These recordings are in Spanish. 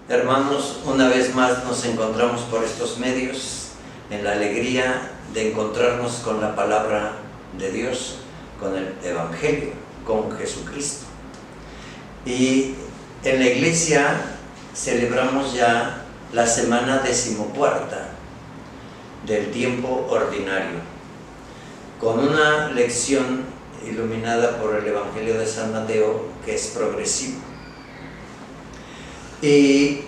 Hermanos, una vez más nos encontramos por estos medios en la alegría de encontrarnos con la palabra de Dios, con el Evangelio, con Jesucristo. Y en la iglesia celebramos ya la semana 14ª del tiempo ordinario, con una lección iluminada por el Evangelio de San Mateo que es progresivo. Y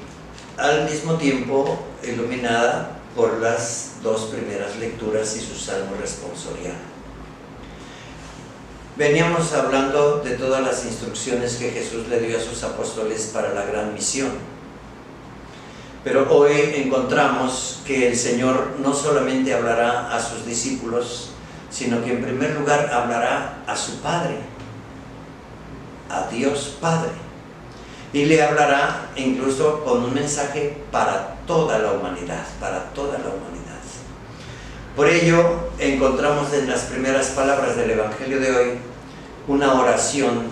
al mismo tiempo iluminada por las dos primeras lecturas y su salmo responsorial. Veníamos hablando de todas las instrucciones que Jesús le dio a sus apóstoles para la gran misión. Pero hoy encontramos que el Señor no solamente hablará a sus discípulos, sino que en primer lugar hablará a su Padre, a Dios Padre. Y le hablará incluso con un mensaje para toda la humanidad, Por ello, encontramos en las primeras palabras del Evangelio de hoy una oración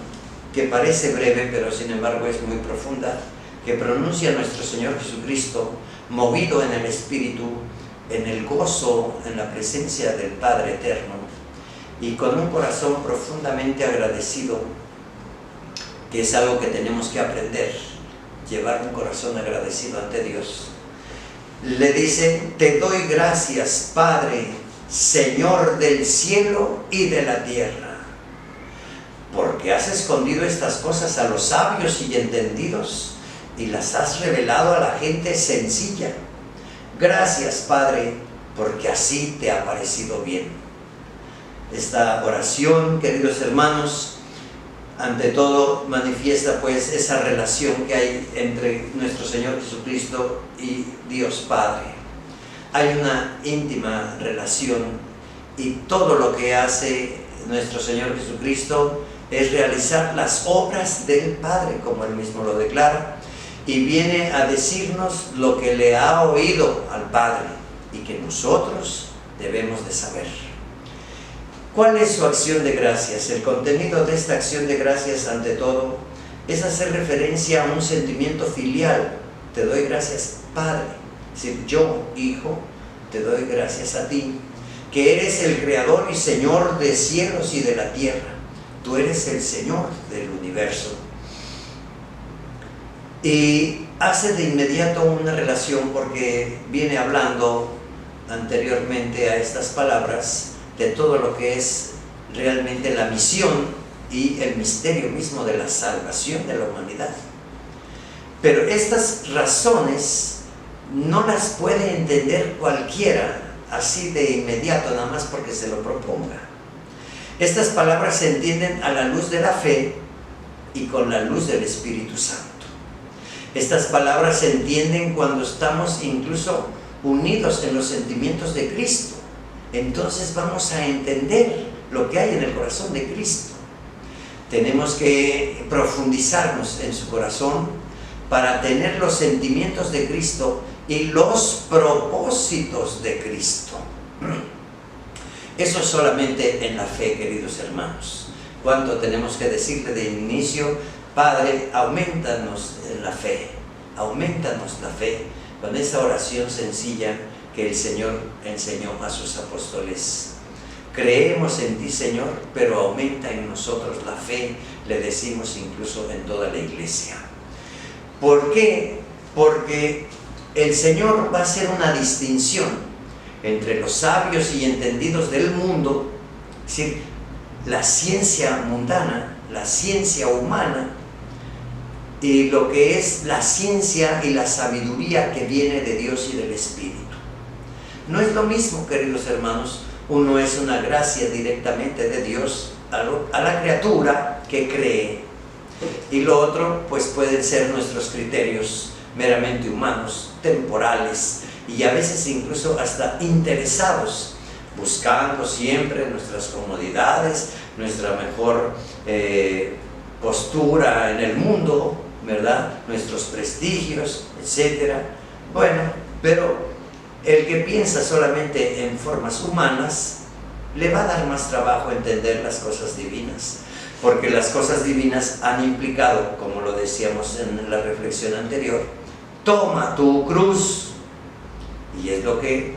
que parece breve, pero sin embargo es muy profunda, que pronuncia nuestro Señor Jesucristo, movido en el Espíritu, en el gozo, en la presencia del Padre Eterno, y con un corazón profundamente agradecido, que es algo que tenemos que aprender, llevar un corazón agradecido ante Dios. Le dice: te doy gracias, Padre, Señor del cielo y de la tierra, porque has escondido estas cosas a los sabios y entendidos y las has revelado a la gente sencilla. Gracias, Padre, porque así te ha parecido bien. Esta oración, queridos hermanos, ante todo manifiesta pues esa relación que hay entre nuestro Señor Jesucristo y Dios Padre. Hay una íntima relación y todo lo que hace nuestro Señor Jesucristo es realizar las obras del Padre, como Él mismo lo declara, y viene a decirnos lo que le ha oído al Padre y que nosotros debemos de saber. ¿Cuál es su acción de gracias? El contenido de esta acción de gracias, ante todo, es hacer referencia a un sentimiento filial. Te doy gracias, Padre. Es decir, yo, Hijo, te doy gracias a ti, que eres el Creador y Señor de cielos y de la tierra. Tú eres el Señor del universo. Y hace de inmediato una relación, porque viene hablando anteriormente a estas palabras de todo lo que es realmente la misión y el misterio mismo de la salvación de la humanidad. Pero estas razones no las puede entender cualquiera así de inmediato, nada más porque se lo proponga. Estas palabras se entienden a la luz de la fe y con la luz del Espíritu Santo. Estas palabras se entienden cuando estamos incluso unidos en los sentimientos de Cristo. Entonces vamos a entender lo que hay en el corazón de Cristo. Tenemos que profundizarnos en su corazón para tener los sentimientos de Cristo y los propósitos de Cristo. Eso solamente en la fe, queridos hermanos. ¿Cuánto tenemos que decirle de inicio? Padre, aumentanos en la fe, aumentanos la fe, con esa oración sencilla que el Señor enseñó a sus apóstoles. Creemos en ti, Señor, pero aumenta en nosotros la fe, le decimos incluso en toda la iglesia. ¿Por qué? Porque el Señor va a hacer una distinción entre los sabios y entendidos del mundo, es decir, la ciencia mundana, la ciencia humana, y lo que es la ciencia y la sabiduría que viene de Dios y del Espíritu. No es lo mismo, queridos hermanos. Uno es una gracia directamente de Dios a la criatura que cree, y lo otro pues pueden ser nuestros criterios meramente humanos, temporales, y a veces incluso hasta interesados, buscando siempre nuestras comodidades, nuestra mejor postura en el mundo, ¿verdad? Nuestros prestigios, etc. Bueno, pero el que piensa solamente en formas humanas le va a dar más trabajo entender las cosas divinas, porque las cosas divinas han implicado, como lo decíamos en la reflexión anterior, toma tu cruz. Y es lo que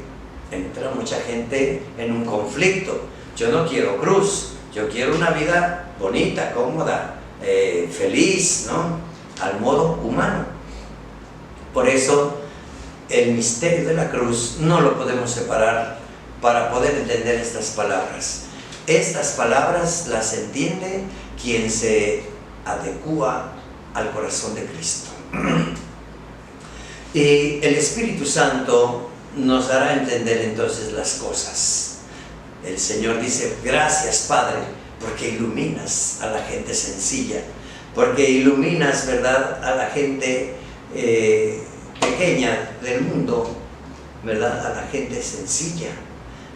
entra mucha gente en un conflicto. Yo no quiero cruz, yo quiero una vida bonita, cómoda, feliz, ¿no? Al modo humano. Por eso el misterio de la cruz no lo podemos separar para poder entender estas palabras. Estas palabras las entiende quien se adecúa al corazón de Cristo. Y el Espíritu Santo nos hará entender entonces las cosas. El Señor dice: gracias, Padre, porque iluminas a la gente sencilla, porque iluminas, ¿verdad?, a la gente pequeña del mundo, ¿verdad?, a la gente sencilla.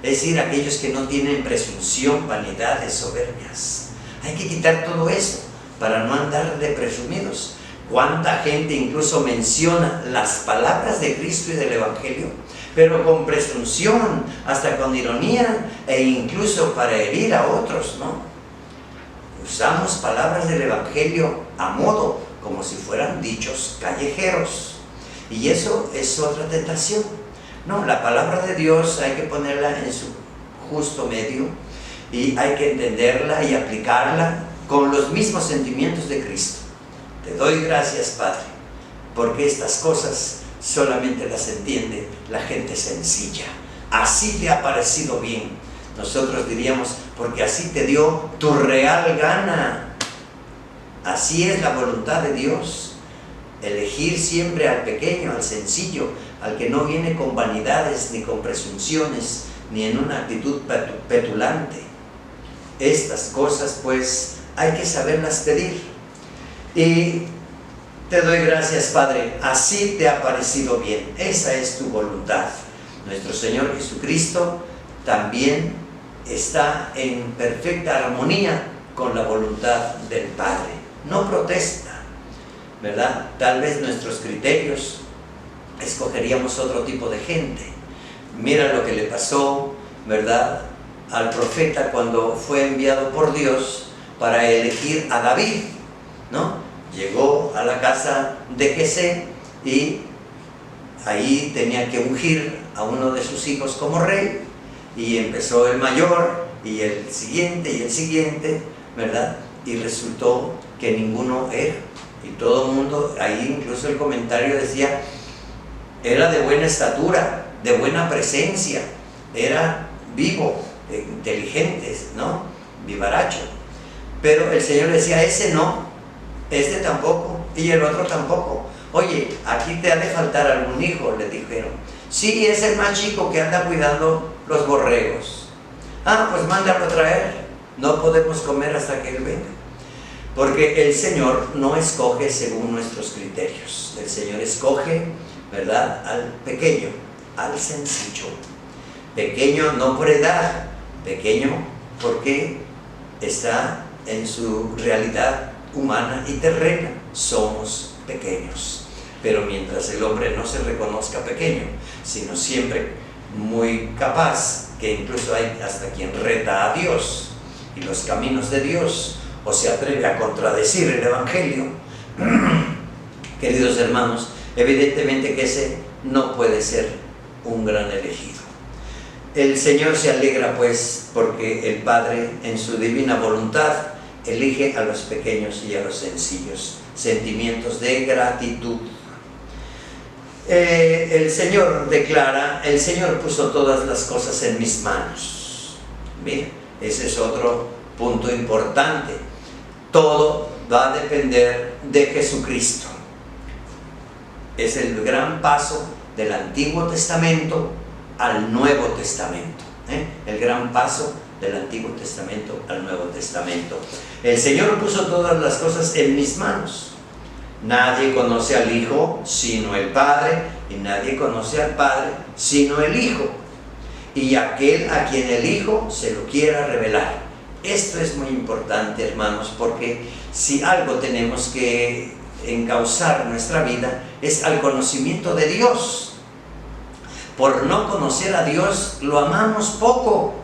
Es decir, aquellos que no tienen presunción, vanidades, soberbias. Hay que quitar todo eso para no andar de presumidos. ¿Cuánta gente incluso menciona las palabras de Cristo y del Evangelio, pero con presunción, hasta con ironía, e incluso para herir a otros, ¿no? Usamos palabras del Evangelio a modo, como si fueran dichos callejeros. Y eso es otra tentación. No, la palabra de Dios hay que ponerla en su justo medio y hay que entenderla y aplicarla con los mismos sentimientos de Cristo. Te doy gracias, Padre, porque estas cosas solamente las entiende la gente sencilla. Así te ha parecido bien. Nosotros diríamos, porque así te dio tu real gana. Así es la voluntad de Dios. Elegir siempre al pequeño, al sencillo, al que no viene con vanidades ni con presunciones, ni en una actitud petulante. Estas cosas, pues, hay que saberlas pedir. Y te doy gracias, Padre, así te ha parecido bien. Esa es tu voluntad. Nuestro Señor Jesucristo también está en perfecta armonía con la voluntad del Padre. No protesta, ¿verdad? Tal vez nuestros criterios escogeríamos otro tipo de gente. Mira lo que le pasó, ¿verdad?, al profeta cuando fue enviado por Dios para elegir a David, ¿no? Llegó a la casa de Jesé y ahí tenía que ungir a uno de sus hijos como rey, y empezó el mayor y el siguiente, ¿verdad? Y resultó que ninguno era. Y todo el mundo, ahí incluso el comentario decía, era de buena estatura, de buena presencia, era vivo, inteligente, ¿no? Vivaracho. Pero el Señor decía, ese no, este tampoco, y el otro tampoco. Oye, aquí te ha de faltar algún hijo, le dijeron. Sí, es el más chico que anda cuidando los borregos. Ah, pues mándalo a traer, no podemos comer hasta que él venga. Porque el Señor no escoge según nuestros criterios. El Señor escoge, ¿verdad?, al pequeño, al sencillo. Pequeño no por edad, pequeño porque está en su realidad humana y terrena. Somos pequeños. Pero mientras el hombre no se reconozca pequeño, sino siempre muy capaz, que incluso hay hasta quien reta a Dios y los caminos de Dios, o se atreve a contradecir el Evangelio, queridos hermanos, evidentemente que ese no puede ser un gran elegido. El Señor se alegra, pues, porque el Padre, en su divina voluntad, elige a los pequeños y a los sencillos. Sentimientos de gratitud. El Señor declara, el Señor puso todas las cosas en mis manos. Mira, ese es otro punto importante. Todo va a depender de Jesucristo. Es el gran paso del Antiguo Testamento al Nuevo Testamento. El gran paso del Antiguo Testamento al Nuevo Testamento. El Señor puso todas las cosas en mis manos. Nadie conoce al Hijo sino el Padre, y nadie conoce al Padre sino el Hijo, y aquel a quien el Hijo se lo quiera revelar. Esto es muy importante, hermanos, porque si algo tenemos que encauzar nuestra vida es al conocimiento de Dios. Por no conocer a Dios lo amamos poco.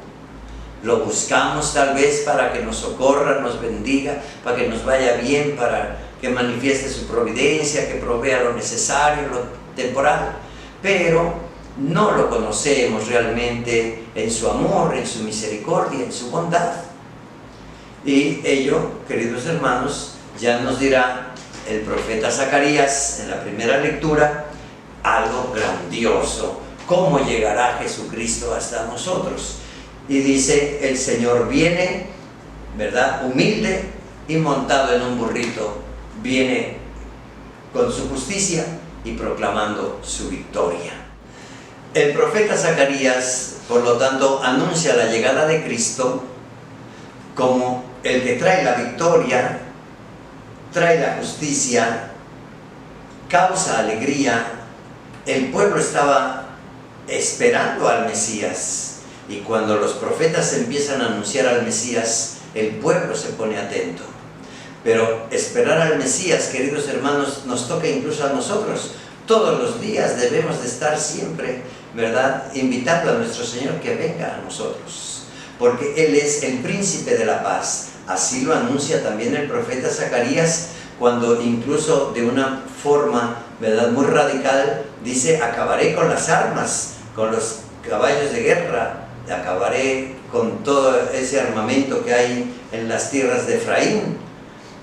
Lo buscamos tal vez para que nos socorra, nos bendiga, para que nos vaya bien, para que manifieste su providencia, que provea lo necesario, temporal, pero no lo conocemos realmente en su amor, en su misericordia, en su bondad. Y ello, queridos hermanos, ya nos dirá el profeta Zacarías en la primera lectura algo grandioso: cómo llegará Jesucristo hasta nosotros. Y dice: el Señor viene, ¿verdad?, humilde y montado en un burrito, viene con su justicia y proclamando su victoria. El profeta Zacarías, por lo tanto, anuncia la llegada de Cristo como el que trae la victoria, trae la justicia, causa alegría. El pueblo estaba esperando al Mesías, y cuando los profetas empiezan a anunciar al Mesías, el pueblo se pone atento. Pero esperar al Mesías, queridos hermanos, nos toca incluso a nosotros. Todos los días debemos de estar siempre, ¿verdad?, invitando a nuestro Señor que venga a nosotros, porque Él es el príncipe de la paz. Así lo anuncia también el profeta Zacarías, cuando incluso de una forma, ¿verdad?, muy radical, dice: acabaré con las armas, con los caballos de guerra, acabaré con todo ese armamento que hay en las tierras de Efraín,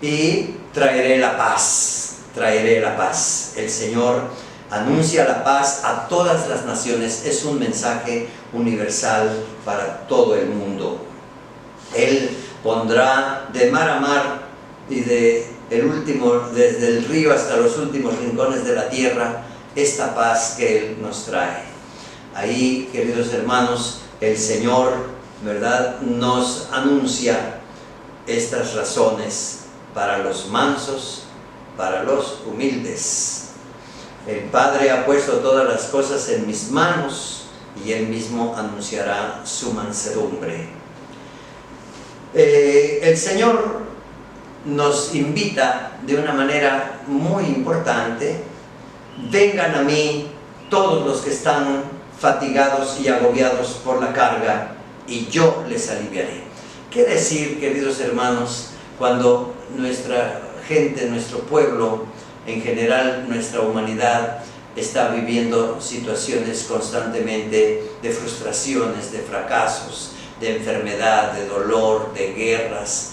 y traeré la paz, traeré la paz. El Señor anuncia la paz a todas las naciones, es un mensaje universal para todo el mundo. Él pondrá de mar a mar y desde el río hasta los últimos rincones de la tierra esta paz que Él nos trae. Ahí, queridos hermanos, el Señor, ¿verdad?, nos anuncia estas razones para los mansos, para los humildes. El Padre ha puesto todas las cosas en mis manos, y Él mismo anunciará su mansedumbre. El Señor nos invita de una manera muy importante: vengan a mí todos los que están fatigados y agobiados por la carga, y yo les aliviaré. ¿Qué decir, queridos hermanos, cuando nuestra gente, nuestro pueblo, en general nuestra humanidad, está viviendo situaciones constantemente de frustraciones, de fracasos, de enfermedad, de dolor, de guerras,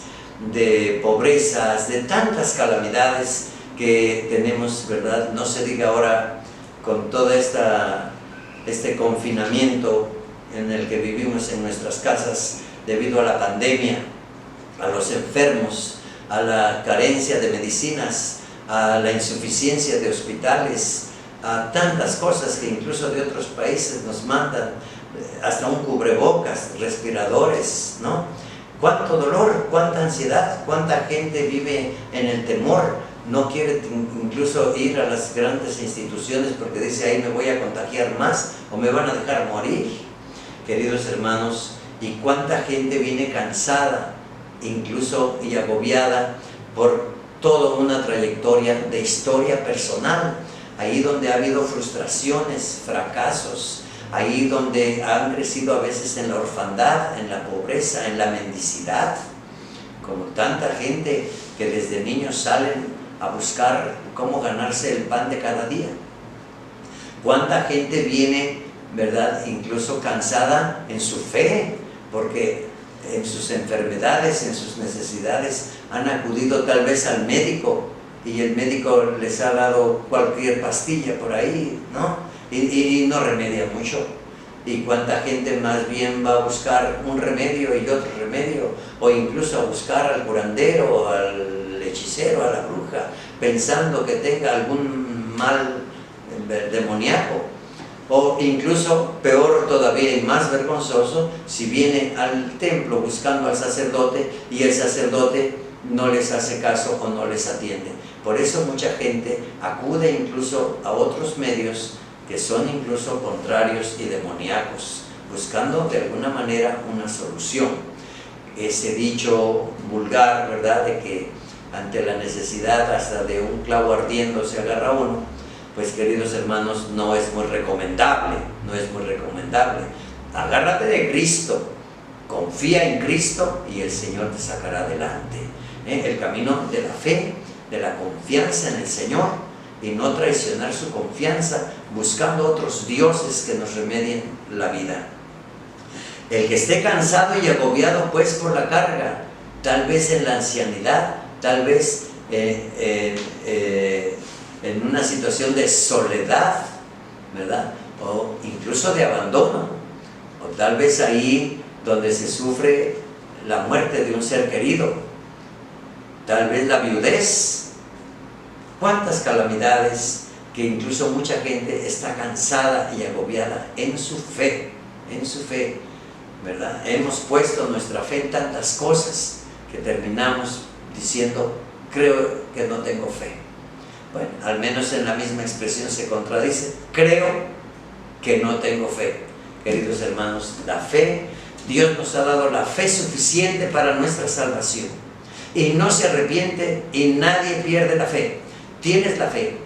de pobrezas, de tantas calamidades que tenemos, ¿verdad? No se diga ahora con todo este confinamiento en el que vivimos en nuestras casas debido a la pandemia, a los enfermos, a la carencia de medicinas, a la insuficiencia de hospitales, a tantas cosas que incluso de otros países nos mandan, hasta un cubrebocas, respiradores, ¿no? Cuánto dolor, cuánta ansiedad, cuánta gente vive en el temor, no quiere incluso ir a las grandes instituciones porque dice: ahí me voy a contagiar más o me van a dejar morir. Queridos hermanos, y cuánta gente viene cansada, incluso y agobiada por toda una trayectoria de historia personal, ahí donde ha habido frustraciones, fracasos, ahí donde han crecido a veces en la orfandad, en la pobreza, en la mendicidad, como tanta gente que desde niños salen a buscar cómo ganarse el pan de cada día. Cuánta gente viene, ¿verdad?, incluso cansada en su fe, porque en sus enfermedades, en sus necesidades, han acudido tal vez al médico y el médico les ha dado cualquier pastilla por ahí, ¿no? Y no remedia mucho. Y cuánta gente más bien va a buscar un remedio y otro remedio, o incluso a buscar al curandero, al hechicero, a la bruja, pensando que tenga algún mal demoníaco. O incluso, peor todavía y más vergonzoso, si viene al templo buscando al sacerdote y el sacerdote no les hace caso o no les atiende. Por eso mucha gente acude incluso a otros medios que son incluso contrarios y demoníacos, buscando de alguna manera una solución. Ese dicho vulgar, ¿verdad?, de que ante la necesidad hasta de un clavo ardiendo se agarra uno, pues, queridos hermanos, no es muy recomendable, no es muy recomendable. Agárrate de Cristo, confía en Cristo y el Señor te sacará adelante. El camino de la fe, de la confianza en el Señor, y no traicionar su confianza buscando otros dioses que nos remedien la vida. El que esté cansado y agobiado pues por la carga, tal vez en la ancianidad, tal vez en una situación de soledad, ¿verdad? O incluso de abandono, o tal vez ahí donde se sufre la muerte de un ser querido, tal vez la viudez. Cuántas calamidades que incluso mucha gente está cansada y agobiada en su fe, ¿verdad? Hemos puesto nuestra fe en tantas cosas que terminamos diciendo, creo que no tengo fe. Bueno, al menos en la misma expresión se contradice, creo que no tengo fe. Queridos hermanos, la fe, Dios nos ha dado la fe suficiente para nuestra salvación. Y no se arrepiente y nadie pierde la fe. Tienes la fe,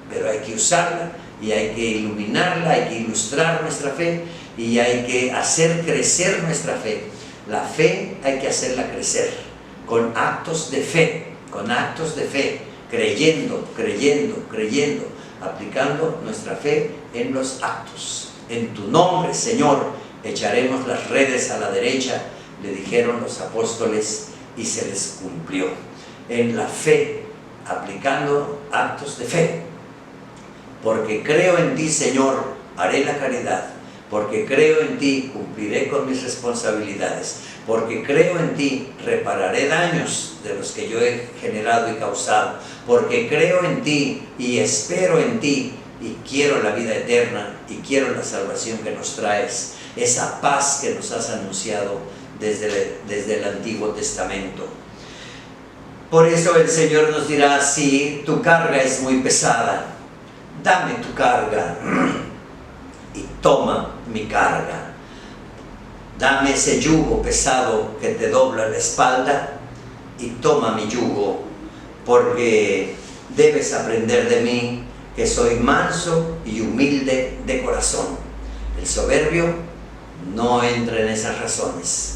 pero hay que usarla y hay que iluminarla, hay que ilustrar nuestra fe y hay que hacer crecer nuestra fe. La fe hay que hacerla crecer con actos de fe, creyendo, aplicando nuestra fe en los actos. En tu nombre, Señor, echaremos las redes a la derecha, le dijeron los apóstoles y se les cumplió. En la fe, aplicando actos de fe. Porque creo en ti, Señor, haré la caridad. Porque creo en ti, cumpliré con mis responsabilidades. Porque creo en ti, repararé daños de los que yo he generado y causado. Porque creo en ti y espero en ti y quiero la vida eterna y quiero la salvación que nos traes. Esa paz que nos has anunciado desde el Antiguo Testamento. Por eso el Señor nos dirá, si tu carga es muy pesada, dame tu carga y toma mi carga. Dame ese yugo pesado que te dobla la espalda y toma mi yugo, porque debes aprender de mí que soy manso y humilde de corazón. El soberbio no entra en esas razones.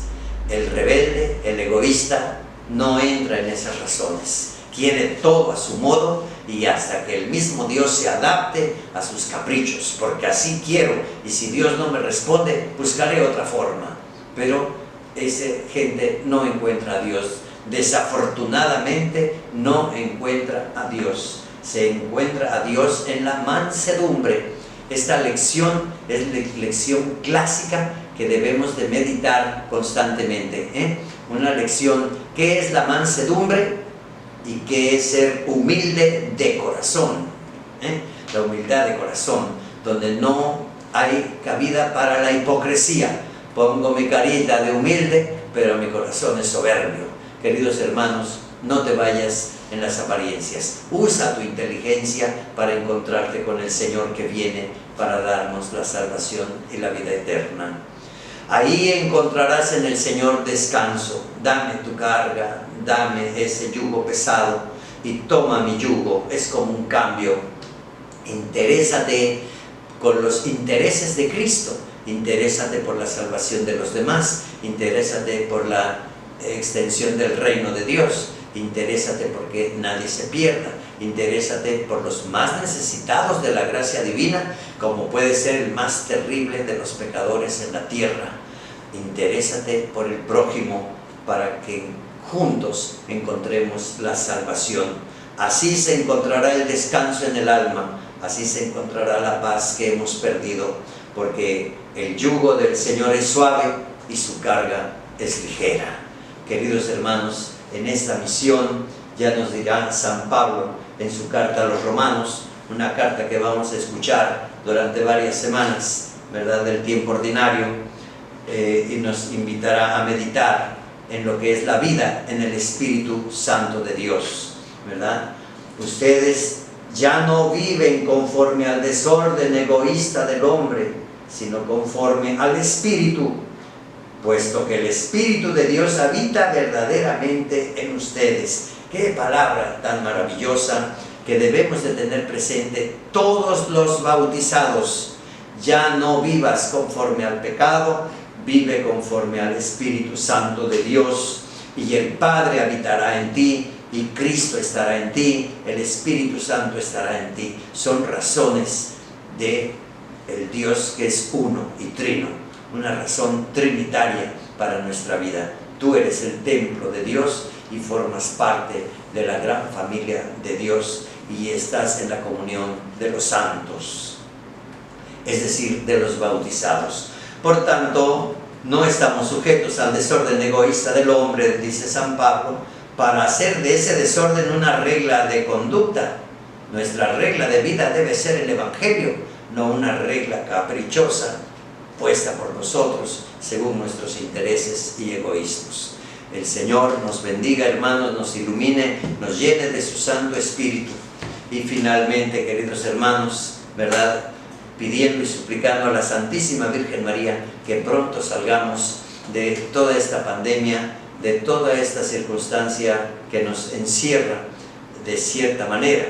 El rebelde, el egoísta, no entra en esas razones. Quiere todo a su modo y hasta que el mismo Dios se adapte a sus caprichos, porque así quiero, y si Dios no me responde, buscaré otra forma. Pero esa gente no encuentra a Dios. Desafortunadamente no encuentra a Dios. Se encuentra a Dios en la mansedumbre. Esta lección es lección clásica que debemos de meditar constantemente, Una lección, ¿qué es la mansedumbre? Y qué es ser humilde de corazón, La humildad de corazón, donde no hay cabida para la hipocresía. Pongo mi carita de humilde, pero mi corazón es soberbio. Queridos hermanos, no te vayas en las apariencias. Usa tu inteligencia para encontrarte con el Señor que viene para darnos la salvación y la vida eterna. Ahí encontrarás en el Señor descanso. Dame tu carga, dame ese yugo pesado y toma mi yugo. Es como un cambio. Interésate con los intereses de Cristo. Interésate por la salvación de los demás. Interésate por la extensión del reino de Dios. Interésate porque nadie se pierda. Interésate por los más necesitados de la gracia divina, como puede ser el más terrible de los pecadores en la tierra. Interésate por el prójimo para que juntos encontremos la salvación. Así se encontrará el descanso en el alma, así se encontrará la paz que hemos perdido, porque el yugo del Señor es suave y su carga es ligera. Queridos hermanos, en esta misión ya nos dirá San Pablo en su carta a los Romanos, una carta que vamos a escuchar durante varias semanas, ¿verdad?, del tiempo ordinario, y nos invitará a meditar en lo que es la vida en el Espíritu Santo de Dios, ¿verdad? Ustedes ya no viven conforme al desorden egoísta del hombre, sino conforme al Espíritu, puesto que el Espíritu de Dios habita verdaderamente en ustedes. Qué palabra tan maravillosa que debemos de tener presente todos los bautizados. Ya no vivas conforme al pecado, vive conforme al Espíritu Santo de Dios, y el Padre habitará en ti y Cristo estará en ti, el Espíritu Santo estará en ti. Son razones de el Dios que es uno y trino, una razón trinitaria para nuestra vida. Tú eres el templo de Dios y formas parte de la gran familia de Dios y estás en la comunión de los santos, es decir, de los bautizados. Por tanto, no estamos sujetos al desorden egoísta del hombre, dice San Pablo, para hacer de ese desorden una regla de conducta. Nuestra regla de vida debe ser el Evangelio, no una regla caprichosa puesta por nosotros según nuestros intereses y egoísmos. El Señor nos bendiga, hermanos, nos ilumine, nos llene de su Santo Espíritu. Y finalmente, queridos hermanos, ¿verdad?, pidiendo y suplicando a la Santísima Virgen María que pronto salgamos de toda esta pandemia, de toda esta circunstancia que nos encierra de cierta manera.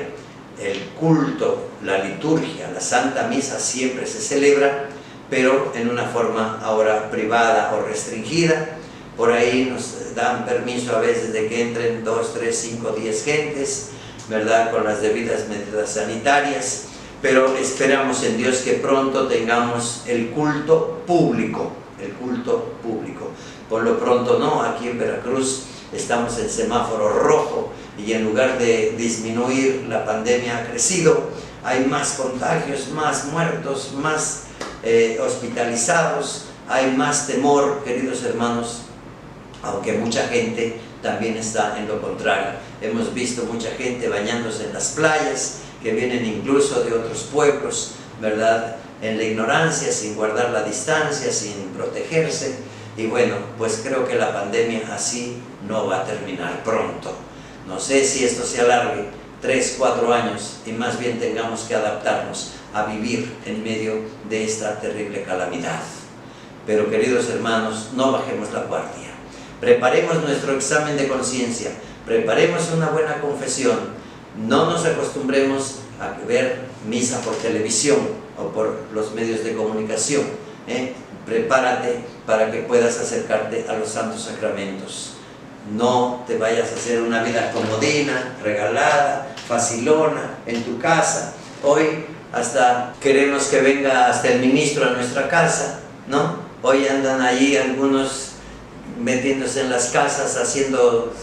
El culto, la liturgia, la Santa Misa siempre se celebra, pero en una forma ahora privada o restringida. Por ahí nos dan permiso a veces de que entren 2, 3, 5, 10 gentes, ¿verdad?, con las debidas medidas sanitarias, pero esperamos en Dios que pronto tengamos el culto público, Por lo pronto no, aquí en Veracruz estamos en semáforo rojo y en lugar de disminuir, la pandemia ha crecido, hay más contagios, más muertos, más hospitalizados, hay más temor, queridos hermanos, aunque mucha gente también está en lo contrario. Hemos visto mucha gente bañándose en las playas, que vienen incluso de otros pueblos, ¿verdad?, en la ignorancia, sin guardar la distancia, sin protegerse. Y bueno, pues creo que la pandemia así no va a terminar pronto. No sé si esto se alargue 3, 4 años y más bien tengamos que adaptarnos a vivir en medio de esta terrible calamidad. Pero queridos hermanos, no bajemos la guardia. Preparemos nuestro examen de conciencia, preparemos una buena confesión, no nos acostumbremos a ver misa por televisión o por los medios de comunicación. Prepárate para que puedas acercarte a los santos sacramentos. No te vayas a hacer una vida comodina, regalada, facilona en tu casa. Hoy hasta queremos que venga hasta el ministro a nuestra casa, ¿no? Hoy andan allí algunos metiéndose en las casas, haciendo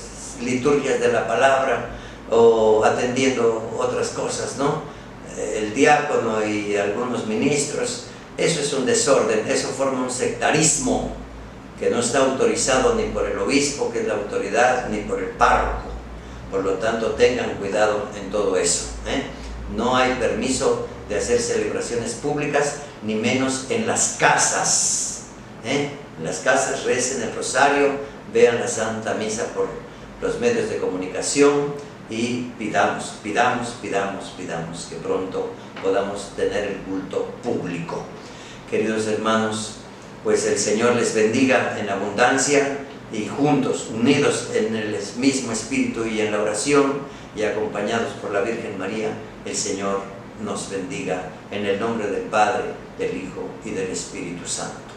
liturgias de la palabra o atendiendo otras cosas, ¿no? El diácono y algunos ministros. Eso es un desorden, eso forma un sectarismo que no está autorizado ni por el obispo, que es la autoridad, ni por el párroco. Por lo tanto, tengan cuidado en todo eso, No hay permiso de hacer celebraciones públicas, ni menos en las casas. En las casas recen el rosario, vean la Santa Misa por los medios de comunicación y pidamos que pronto podamos tener el culto público. Queridos hermanos, pues el Señor les bendiga en abundancia y juntos, unidos en el mismo espíritu y en la oración y acompañados por la Virgen María, el Señor nos bendiga en el nombre del Padre, del Hijo y del Espíritu Santo.